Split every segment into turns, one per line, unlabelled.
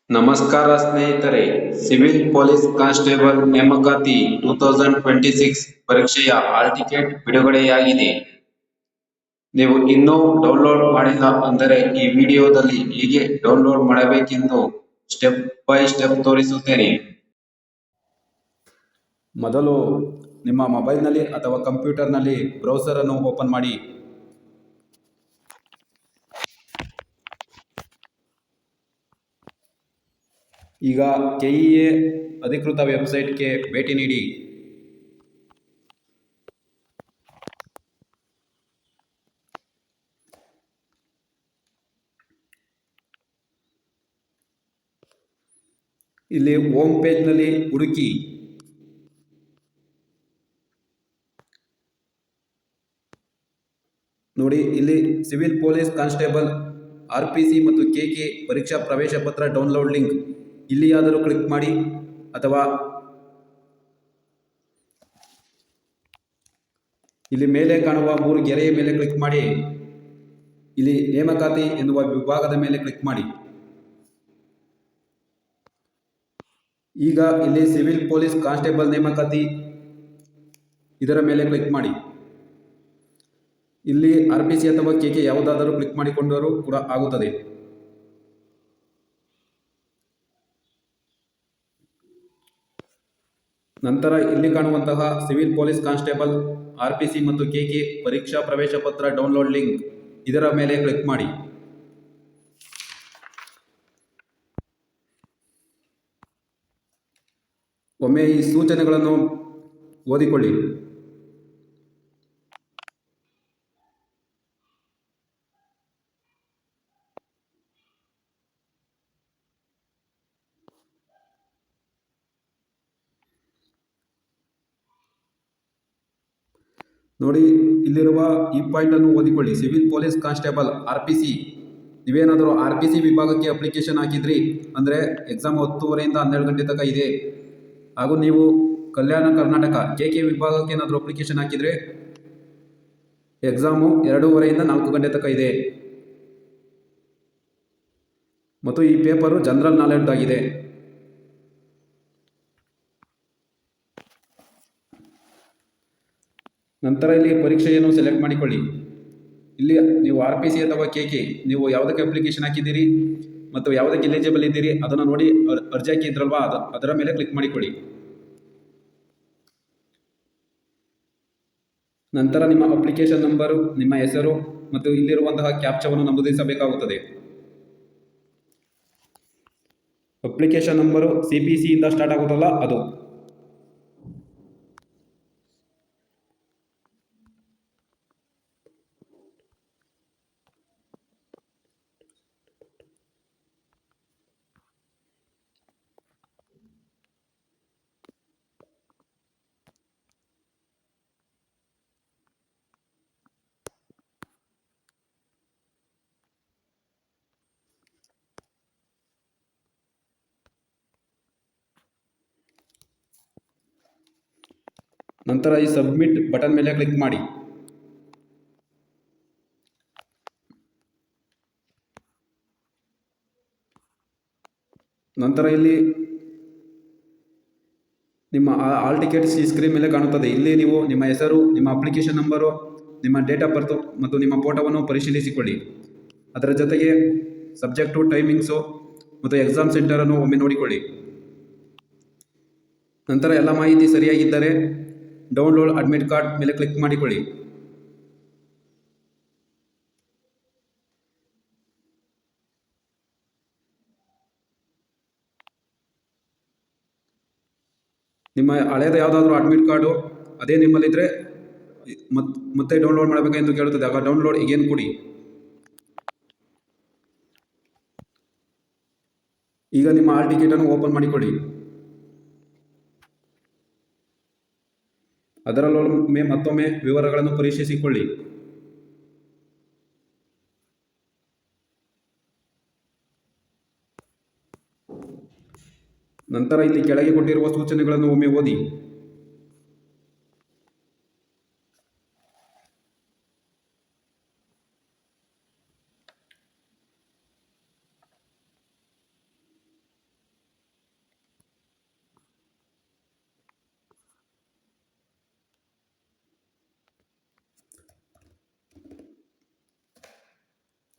ನಮಸ್ಕಾರ ಸ್ನೇಹಿತರೆ, civil police constable ನೇಮಕಾತಿ 2026 ಪರೀಕ್ಷೆಯ ಹಾಲ್ ಟಿಕೆಟ್ ಬಿಡುಗಡೆಯಾಗಿದೆ. ನೀವು ಇನ್ನೂ ಡೌನ್ಲೋಡ್ ಮಾಡಿಲ್ಲ ಅಂದರೆ ಈ ವಿಡಿಯೋದಲ್ಲಿ ಹೇಗೆ ಡೌನ್ಲೋಡ್ ಮಾಡಬೇಕೆಂದು ಸ್ಟೆಪ್ ಬೈ ಸ್ಟೆಪ್ ತೋರಿಸುತ್ತೇನೆ. ಮೊದಲು ನಿಮ್ಮ ಮೊಬೈಲ್ನಲ್ಲಿ ಅಥವಾ ಕಂಪ್ಯೂಟರ್ನಲ್ಲಿ ಬ್ರೌಸರ್ ಅನ್ನು ಓಪನ್ ಮಾಡಿ. ಈಗ ಕೆಇಎ ಅಧಿಕೃತ ವೆಬ್ಸೈಟ್ಗೆ ಭೇಟಿ ನೀಡಿ. ಇಲ್ಲಿ ಹೋಮ್ ಪೇಜ್ನಲ್ಲಿ ಹುಡುಕಿ. ನೋಡಿ, ಇಲ್ಲಿ ಸಿವಿಲ್ ಪೊಲೀಸ್ ಕಾನ್ಸ್ಟೇಬಲ್ RPC ಮತ್ತು KK ಪರೀಕ್ಷಾ ಪ್ರವೇಶ ಪತ್ರ ಡೌನ್ಲೋಡ್ ಲಿಂಕ್ ಇಲ್ಲಿಯಾದರೂ ಕ್ಲಿಕ್ ಮಾಡಿ, ಅಥವಾ ಇಲ್ಲಿ ಮೇಲೆ ಕಾಣುವ 3 ಗೆರೆಯ ಮೇಲೆ ಕ್ಲಿಕ್ ಮಾಡಿ. ಇಲ್ಲಿ ನೇಮಕಾತಿ ಎನ್ನುವ ವಿಭಾಗದ ಮೇಲೆ ಕ್ಲಿಕ್ ಮಾಡಿ. ಈಗ ಇಲ್ಲಿ ಸಿವಿಲ್ ಪೊಲೀಸ್ ಕಾನ್ಸ್ಟೇಬಲ್ ನೇಮಕಾತಿ ಇದರ ಮೇಲೆ ಕ್ಲಿಕ್ ಮಾಡಿ. ಇಲ್ಲಿ RPC ಅಥವಾ KK ಯಾವುದಾದರೂ ಕ್ಲಿಕ್ ಮಾಡಿಕೊಂಡರೂ ಕೂಡ ಆಗುತ್ತದೆ. ನಂತರ ಇಲ್ಲಿ ಕಾಣುವಂತಹ ಸಿವಿಲ್ ಪೊಲೀಸ್ ಕಾನ್ಸ್ಟೇಬಲ್ RPC ಮತ್ತು KK ಪರೀಕ್ಷಾ ಪ್ರವೇಶ ಪತ್ರ ಡೌನ್ಲೋಡ್ ಲಿಂಕ್ ಇದರ ಮೇಲೆ ಕ್ಲಿಕ್ ಮಾಡಿ. ಒಮ್ಮೆ ಈ ಸೂಚನೆಗಳನ್ನು ಓದಿಕೊಳ್ಳಿ. ನೋಡಿ, ಇಲ್ಲಿರುವ ಈ ಪಾಯಿಂಟ್ ಅನ್ನು ಓದಿಕೊಳ್ಳಿ. ಸಿವಿಲ್ ಪೊಲೀಸ್ ಕಾನ್ಸ್ಟೇಬಲ್ RPC, ನೀವೇನಾದರೂ RPC ವಿಭಾಗಕ್ಕೆ ಅಪ್ಲಿಕೇಶನ್ ಹಾಕಿದ್ರಿ ಅಂದರೆ ಎಕ್ಸಾಮ್ 10:30 12 ಗಂಟೆ ತನಕ ಇದೆ. ಹಾಗೂ ನೀವು ಕಲ್ಯಾಣ ಕರ್ನಾಟಕ KK ವಿಭಾಗಕ್ಕೆ ಏನಾದರೂ ಅಪ್ಲಿಕೇಶನ್ ಹಾಕಿದರೆ ಎಕ್ಸಾಮು 2:30 4 ಗಂಟೆ ತನಕ ಇದೆ. ಮತ್ತು ಈ ಪೇಪರು ಜನರಲ್ ನಾಲೆಡ್ಜ್ ಆಗಿದೆ. ನಂತರ ಇಲ್ಲಿ ಪರೀಕ್ಷೆಯನ್ನು ಸೆಲೆಕ್ಟ್ ಮಾಡಿಕೊಳ್ಳಿ. ಇಲ್ಲಿ ನೀವು RPC ಅಥವಾ KK ನೀವು ಯಾವುದಕ್ಕೆ ಅಪ್ಲಿಕೇಶನ್ ಹಾಕಿದ್ದೀರಿ ಮತ್ತು ಯಾವುದಕ್ಕೆ ಎಲಿಜಿಬಲ್ ಇದ್ದೀರಿ ಅದನ್ನು ನೋಡಿ ಅರ್ಜಿ ಹಾಕಿದ್ರಲ್ವಾ ಅದರ ಮೇಲೆ ಕ್ಲಿಕ್ ಮಾಡಿಕೊಳ್ಳಿ. ನಂತರ ನಿಮ್ಮ ಅಪ್ಲಿಕೇಶನ್ ನಂಬರು, ನಿಮ್ಮ ಹೆಸರು ಮತ್ತು ಇಲ್ಲಿರುವಂತಹ ಕ್ಯಾಪ್ಚಾವನ್ನು ನಮೂದಿಸಬೇಕಾಗುತ್ತದೆ. ಅಪ್ಲಿಕೇಶನ್ ನಂಬರು CPC ಇಂದ ಸ್ಟಾರ್ಟ್ ಆಗುತ್ತಲ್ಲ ಅದು. ನಂತರ ಈ ಸಬ್ಮಿಟ್ ಬಟನ್ ಮೇಲೆ ಕ್ಲಿಕ್ ಮಾಡಿ. ನಂತರ ಇಲ್ಲಿ ನಿಮ್ಮ ಹಾಲ್ ಟಿಕೆಟ್ ಸ್ಕ್ರೀನ್ ಮೇಲೆ ಕಾಣುತ್ತದೆ. ಇಲ್ಲಿ ನೀವು ನಿಮ್ಮ ಹೆಸರು, ನಿಮ್ಮ ಅಪ್ಲಿಕೇಶನ್ ನಂಬರು, ನಿಮ್ಮ ಡೇಟ್ ಆಫ್ ಬರ್ತು ಮತ್ತು ನಿಮ್ಮ ಫೋಟೋವನ್ನು ಪರಿಶೀಲಿಸಿಕೊಳ್ಳಿ. ಅದರ ಜೊತೆಗೆ ಸಬ್ಜೆಕ್ಟು, ಟೈಮಿಂಗ್ಸು ಮತ್ತು ಎಕ್ಸಾಮ್ ಸೆಂಟರನ್ನು ಒಮ್ಮೆ ನೋಡಿಕೊಳ್ಳಿ. ನಂತರ ಎಲ್ಲ ಮಾಹಿತಿ ಸರಿಯಾಗಿದ್ದರೆ ಡೌನ್ಲೋಡ್ ಅಡ್ಮಿಟ್ ಕಾರ್ಡ್ ಮೇಲೆ ಕ್ಲಿಕ್ ಮಾಡಿಕೊಳ್ಳಿ. ನಿಮ್ಮ ಹಳೆಯದು ಯಾವುದಾದ್ರೂ ಅಡ್ಮಿಟ್ ಕಾರ್ಡು ಅದೇ ನಿಮ್ಮಲ್ಲಿದ್ದರೆ ಮತ್ತೆ ಡೌನ್ಲೋಡ್ ಮಾಡಬೇಕೆಂದು ಕೇಳುತ್ತದೆ. ಆಗ ಡೌನ್ಲೋಡ್ ಈಗೇನು ಕೊಡಿ. ಈಗ ನಿಮ್ಮ ಹಾಲ್ ಟಿಕೆಟನ್ನು ಓಪನ್ ಮಾಡಿಕೊಳ್ಳಿ. ಅದರಲ್ಲೊಮ್ಮೆ ಮತ್ತೊಮ್ಮೆ ವಿವರಗಳನ್ನು ಪರಿಶೀಲಿಸಿಕೊಳ್ಳಿ. ನಂತರ ಇಲ್ಲಿ ಕೆಳಗೆ ಕೊಟ್ಟಿರುವ ಸೂಚನೆಗಳನ್ನು ಒಮ್ಮೆ ಓದಿ.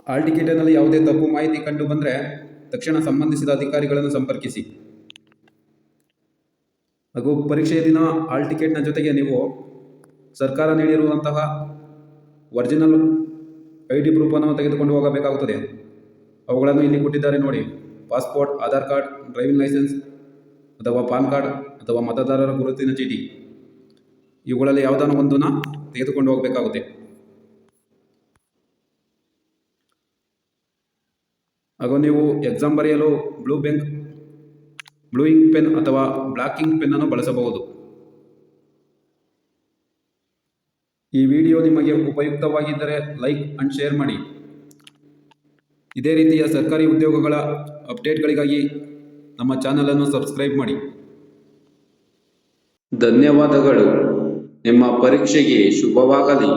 ಹಾಲ್ ಟಿಕೆಟಿನಲ್ಲಿ ಯಾವುದೇ ತಪ್ಪು ಮಾಹಿತಿ ಕಂಡು ಬಂದರೆ ತಕ್ಷಣ ಸಂಬಂಧಿಸಿದ ಅಧಿಕಾರಿಗಳನ್ನು ಸಂಪರ್ಕಿಸಿ. ಹಾಗೂ ಪರೀಕ್ಷೆಯ ದಿನ ಹಾಲ್ ಟಿಕೆಟ್ನ ಜೊತೆಗೆ ನೀವು ಸರ್ಕಾರ ನೀಡಿರುವಂತಹ ಒರಿಜಿನಲ್ ID ಪ್ರೂಫನ್ನು ತೆಗೆದುಕೊಂಡು ಹೋಗಬೇಕಾಗುತ್ತದೆ. ಅವುಗಳನ್ನು ಇಲ್ಲಿ ಕೊಟ್ಟಿದ್ದಾರೆ ನೋಡಿ. Passport, Aadhaar card, driving licence ಅಥವಾ ಪಾನ್ ಕಾರ್ಡ್ ಅಥವಾ ಮತದಾರರ ಗುರುತಿನ ಚೀಟಿ, ಇವುಗಳಲ್ಲಿ ಯಾವುದಾದ್ರು ಒಂದನ್ನು ತೆಗೆದುಕೊಂಡು ಹೋಗಬೇಕಾಗುತ್ತೆ. ಹಾಗೂ ನೀವು ಎಕ್ಸಾಮ್ ಬರೆಯಲು ಬ್ಲೂ ಇಂಕ್ ಪೆನ್ ಅಥವಾ ಬ್ಲ್ಯಾಕ್ ಇಂಕ್ ಪೆನ್ನನ್ನು ಬಳಸಬಹುದು. ಈ ವಿಡಿಯೋ ನಿಮಗೆ ಉಪಯುಕ್ತವಾಗಿದ್ದರೆ ಲೈಕ್ ಅಂಡ್ ಶೇರ್ ಮಾಡಿ. ಇದೇ ರೀತಿಯ ಸರ್ಕಾರಿ ಉದ್ಯೋಗಗಳ ಅಪ್ಡೇಟ್ಗಳಿಗಾಗಿ ನಮ್ಮ ಚಾನಲನ್ನು ಸಬ್ಸ್ಕ್ರೈಬ್ ಮಾಡಿ.
ಧನ್ಯವಾದಗಳು. ನಿಮ್ಮ ಪರೀಕ್ಷೆಗೆ ಶುಭವಾಗಲಿ.